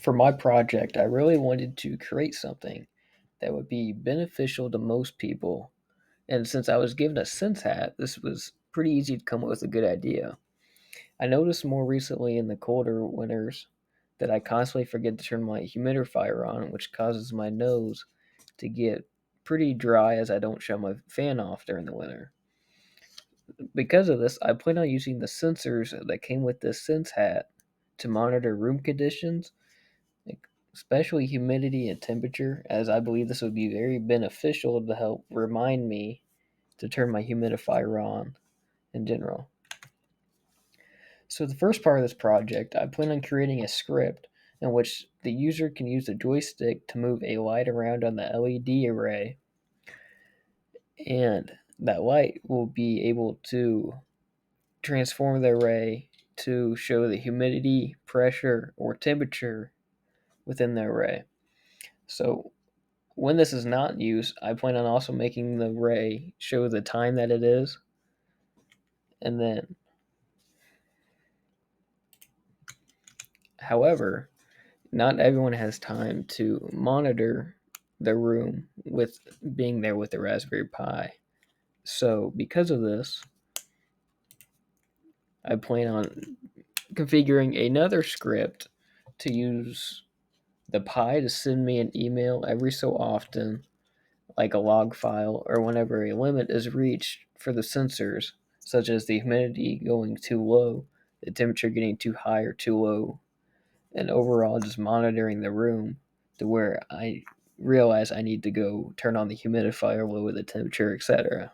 For my project, I really wanted to create something that would be beneficial to most people. And since I was given a Sense hat, this was pretty easy to come up with a good idea. I noticed more recently in the colder winters that I constantly forget to turn my humidifier on, which causes my nose to get pretty dry as I don't shut my fan off during the winter. Because of this, I plan on using the sensors that came with this Sense hat to monitor room conditions, especially humidity and temperature, as I believe this would be very beneficial to help remind me to turn my humidifier on in general. So, the first part of this project, I plan on creating a script in which the user can use the joystick to move a light around on the LED array, and that light will be able to transform the array to show the humidity, pressure, or temperature within the array. So, when this is not in use, I plan on also making the array show the time that it is, and then, however, not everyone has time to monitor the room with being there with the Raspberry Pi. So, because of this, I plan on configuring another script to use the Pi to send me an email every so often, like a log file, or whenever a limit is reached for the sensors, such as the humidity going too low, the temperature getting too high or too low, and overall just monitoring the room to where I realize I need to go turn on the humidifier, lower the temperature, etc.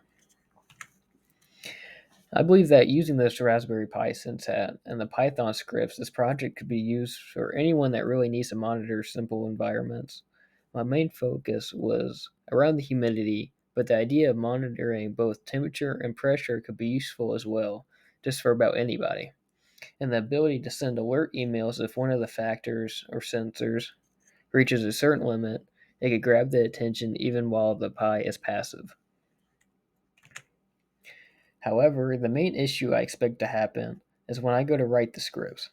I believe that using this Raspberry Pi Syntat and the Python scripts, this project could be used for anyone that really needs to monitor simple environments. My main focus was around the humidity, but the idea of monitoring both temperature and pressure could be useful as well, just for about anybody. And the ability to send alert emails if one of the factors or sensors reaches a certain limit, it could grab the attention even while the Pi is passive. However, the main issue I expect to happen is when I go to write the scripts.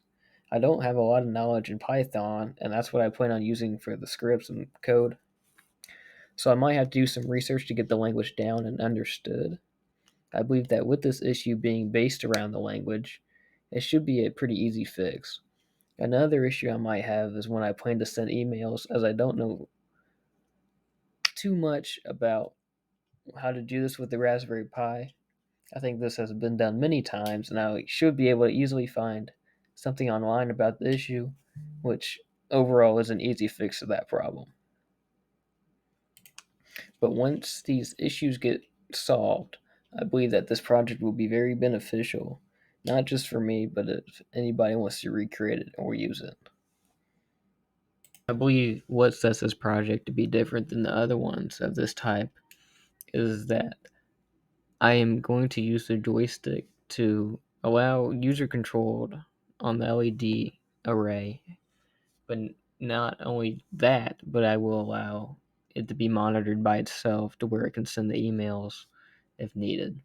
I don't have a lot of knowledge in Python, and that's what I plan on using for the scripts and code. So I might have to do some research to get the language down and understood. I believe that with this issue being based around the language, it should be a pretty easy fix. Another issue I might have is when I plan to send emails, as I don't know too much about how to do this with the Raspberry Pi. I think this has been done many times, and I should be able to easily find something online about the issue, which overall is an easy fix to that problem. But once these issues get solved, I believe that this project will be very beneficial, not just for me, but if anybody wants to recreate it or use it. I believe what sets this project to be different than the other ones of this type is that I am going to use the joystick to allow user controlled on the LED array, but not only that, but I will allow it to be monitored by itself to where it can send the emails if needed.